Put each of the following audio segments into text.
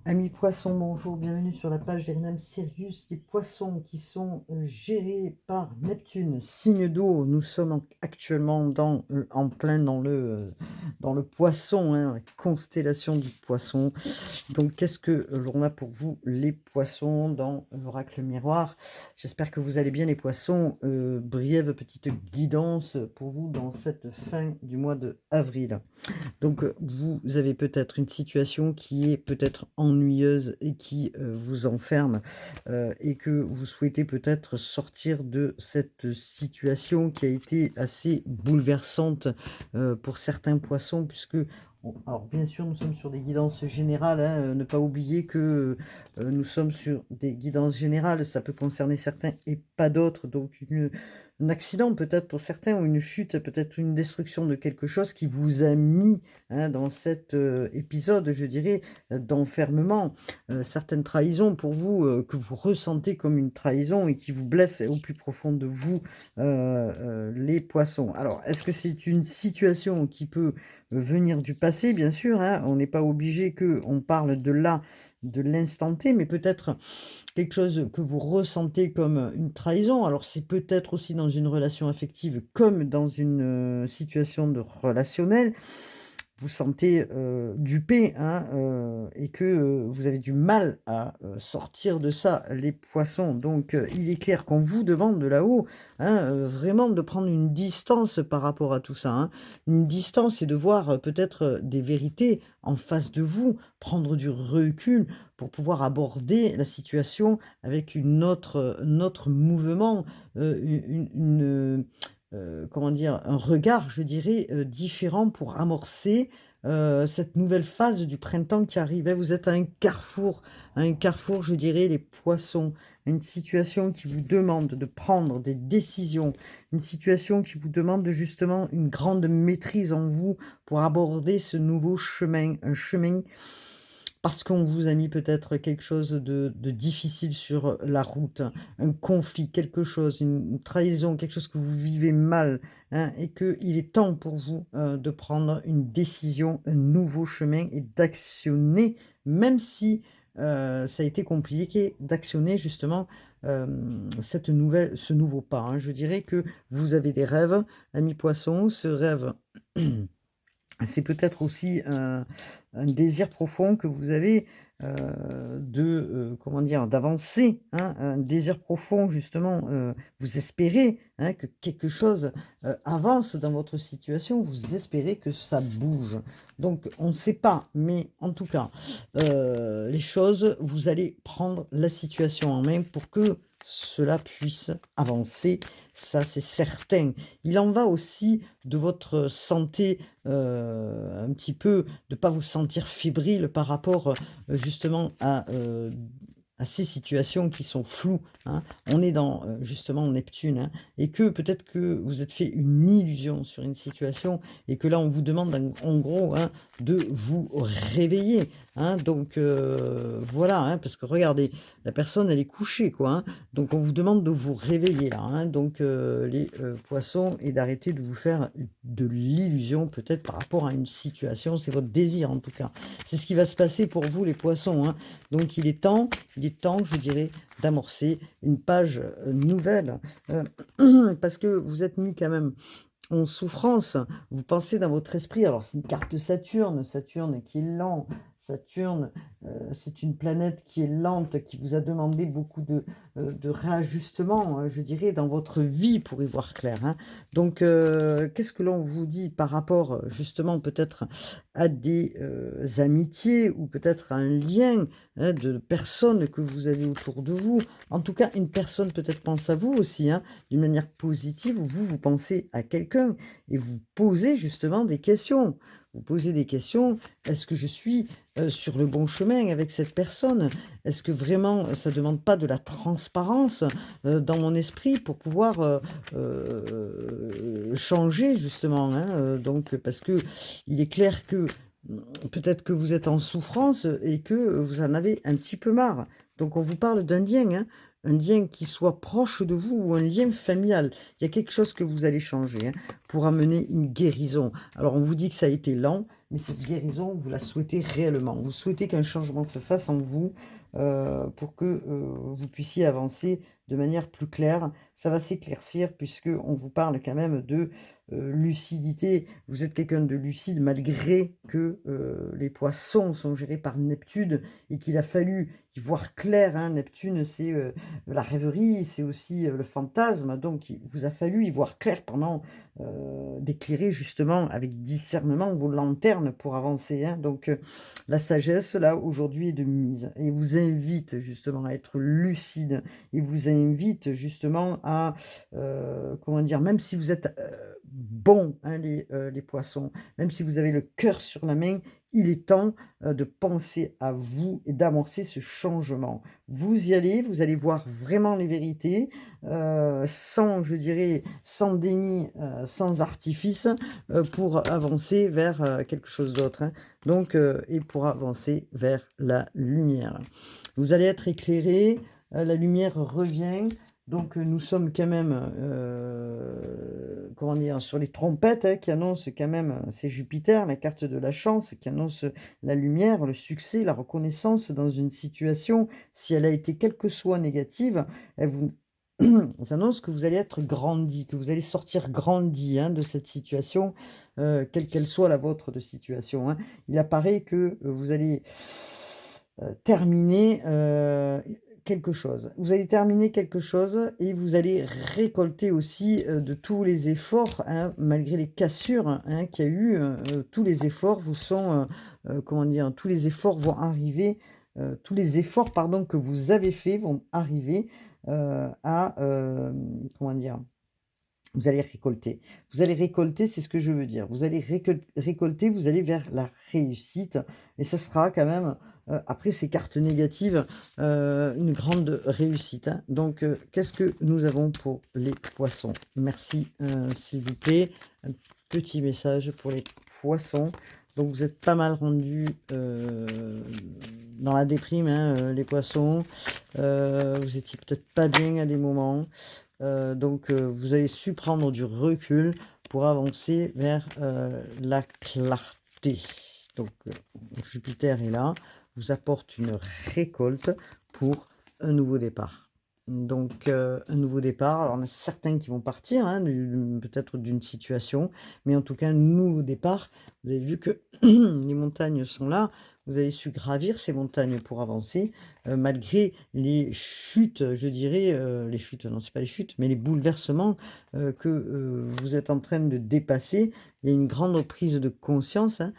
Amis poissons, bonjour, bienvenue sur la page d'Erinam Sirius. Les poissons qui sont gérés par Neptune, signe d'eau. Nous sommes actuellement en plein dans le poisson, hein, la constellation du poisson. Donc, qu'est-ce que l'on a pour vous, les poissons, dans l'oracle miroir? J'espère que vous allez bien, les poissons. Brève petite guidance pour vous dans cette fin du mois de avril. Donc, vous avez peut-être une situation qui est peut-être ennuyeuse et qui vous enferme et que vous souhaitez peut-être sortir de cette situation qui a été assez bouleversante pour certains poissons, puisque alors bien sûr nous sommes sur des guidances générales, hein, ne pas oublier que nous sommes sur des guidances générales, ça peut concerner certains et pas d'autres, donc un accident peut-être pour certains, ou une chute, peut-être une destruction de quelque chose qui vous a mis, hein, dans cet épisode, je dirais, d'enfermement, certaines trahisons pour vous, que vous ressentez comme une trahison et qui vous blesse au plus profond de vous, les poissons. Alors, est-ce que c'est une situation qui peut venir du passé? Bien sûr, hein, on n'est pas obligé qu'on parle de là, de l'instant T, mais peut-être quelque chose que vous ressentez comme une trahison. Alors, c'est peut-être aussi dans une relation affective comme dans une situation de relationnelle. Vous sentez dupé, hein, et que vous avez du mal à sortir de ça, les poissons. Donc, il est clair qu'on vous demande de là-haut, hein, vraiment de prendre une distance par rapport à tout ça, hein. Une distance et de voir peut-être des vérités en face de vous, prendre du recul pour pouvoir aborder la situation avec un autre mouvement, comment dire? Un regard, je dirais, différent pour amorcer, cette nouvelle phase du printemps qui arrive, hein. Vous êtes à un carrefour, je dirais, les poissons. Une situation qui vous demande de prendre des décisions, une situation qui vous demande justement une grande maîtrise en vous pour aborder ce nouveau chemin. Un chemin parce qu'on vous a mis peut-être quelque chose de difficile sur la route, un conflit, quelque chose, une trahison, quelque chose que vous vivez mal, hein, et qu'il est temps pour vous de prendre une décision, un nouveau chemin et d'actionner, même si ça a été compliqué, d'actionner justement ce nouveau pas, hein. Je dirais que vous avez des rêves, amis poissons, ce rêve c'est peut-être aussi un désir profond que vous avez, comment dire? D'avancer, hein, un désir profond justement, vous espérez, hein, que quelque chose, avance dans votre situation, vous espérez que ça bouge. Donc on ne sait pas, mais en tout cas, les choses, vous allez prendre la situation en main pour que cela puisse avancer, ça c'est certain. Il en va aussi de votre santé, un petit peu de pas vous sentir fébrile par rapport, justement à ces situations qui sont floues, hein. On est dans, justement Neptune, hein, et que peut-être que vous êtes fait une illusion sur une situation et que là on vous demande en gros, hein, de vous réveiller, hein. Donc voilà, hein, parce que regardez, la personne elle est couchée quoi, hein. Donc on vous demande de vous réveiller là, hein. Donc les poissons, et d'arrêter de vous faire de l'illusion peut-être par rapport à une situation. C'est votre désir en tout cas. C'est ce qui va se passer pour vous les poissons, hein. Donc il est temps, je dirais, d'amorcer une page nouvelle, parce que vous êtes mis quand même en souffrance. Vous pensez dans votre esprit, alors c'est une carte de Saturne, Saturne qui est lent, Saturne, c'est une planète qui est lente, qui vous a demandé beaucoup de réajustement, je dirais, dans votre vie pour y voir clair, hein. Donc, qu'est-ce que l'on vous dit par rapport, justement, peut-être à des amitiés ou peut-être à un lien, hein, de personnes que vous avez autour de vous. En tout cas, une personne peut-être pense à vous aussi, hein, d'une manière positive, où vous pensez à quelqu'un et vous posez justement des questions. Vous posez des questions, est-ce que je suis sur le bon chemin avec cette personne? Est-ce que vraiment ça ne demande pas de la transparence dans mon esprit pour pouvoir changer justement, hein, donc parce que il est clair que peut-être que vous êtes en souffrance et que vous en avez un petit peu marre. Donc on vous parle d'un lien, hein, un lien qui soit proche de vous ou un lien familial. Il y a quelque chose que vous allez changer, hein, pour amener une guérison. Alors on vous dit que ça a été lent, mais cette guérison, vous la souhaitez réellement. Vous souhaitez qu'un changement se fasse en vous pour que vous puissiez avancer de manière plus claire. Ça va s'éclaircir puisque on vous parle quand même de lucidité. Vous êtes quelqu'un de lucide malgré que les poissons sont gérés par Neptune et qu'il a fallu y voir clair, hein. Neptune, c'est la rêverie, c'est aussi le fantasme. Donc, il vous a fallu y voir clair pendant d'éclairer justement avec discernement vos lanternes pour avancer, hein. Donc, la sagesse, là, aujourd'hui, est de mise et vous invite justement à être lucide. Il vous invite justement à, comment dire, même si vous êtes bon, hein, les poissons, même si vous avez le cœur sur la main, il est temps de penser à vous et d'amorcer ce changement. Vous y allez, vous allez voir vraiment les vérités, sans, je dirais, sans déni, sans artifice, pour avancer vers quelque chose d'autre, hein. Donc, et pour avancer vers la lumière. Vous allez être éclairé, la lumière revient. Donc, nous sommes quand même, comment dire, sur les trompettes, hein, qui annoncent quand même, c'est Jupiter, la carte de la chance, qui annonce la lumière, le succès, la reconnaissance dans une situation. Si elle a été quelle que soit négative, elle vous annonce que vous allez être grandi, que vous allez sortir grandi, hein, de cette situation, quelle qu'elle soit la vôtre de situation, hein. Il apparaît que vous allez terminer quelque chose. Vous allez terminer quelque chose et vous allez récolter aussi de tous les efforts, hein, malgré les cassures, hein, qu'il y a eu. Tous les efforts vous sont, comment dire, tous les efforts vont arriver, tous les efforts, pardon, que vous avez faits vont arriver à, comment dire, vous allez récolter. Vous allez récolter, c'est ce que je veux dire. Vous allez récolter, vous allez vers la réussite. Et ça sera quand même, après ces cartes négatives, une grande réussite, hein. Donc, qu'est-ce que nous avons pour les poissons? Merci, s'il vous plaît. Un petit message pour les poissons. Donc, vous êtes pas mal rendus dans la déprime, hein, les poissons. Vous étiez peut-être pas bien à des moments. Donc, vous avez su prendre du recul pour avancer vers la clarté. Donc, Jupiter est là, vous apporte une récolte pour un nouveau départ. Donc, un nouveau départ. Alors, on a certains qui vont partir, hein, peut-être d'une situation, mais en tout cas, un nouveau départ. Vous avez vu que les montagnes sont là. Vous avez su gravir ces montagnes pour avancer, malgré les chutes, je dirais, les chutes, non, c'est pas les chutes, mais les bouleversements que vous êtes en train de dépasser. Il y a une grande prise de conscience, hein.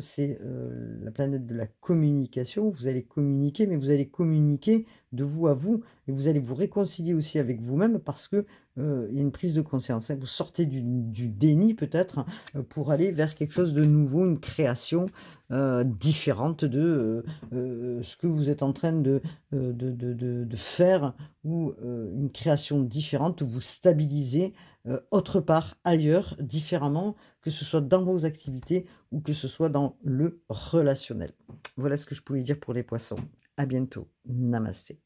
C'est la planète de la communication. Vous allez communiquer, mais vous allez communiquer de vous à vous, et vous allez vous réconcilier aussi avec vous-même parce que il y a une prise de conscience, hein. Vous sortez du déni peut-être pour aller vers quelque chose de nouveau, une création différente de ce que vous êtes en train de faire, ou une création différente où vous stabilisez autre part, ailleurs, différemment, que ce soit dans vos activités ou que ce soit dans le relationnel. Voilà ce que je pouvais dire pour les poissons. À bientôt. Namasté.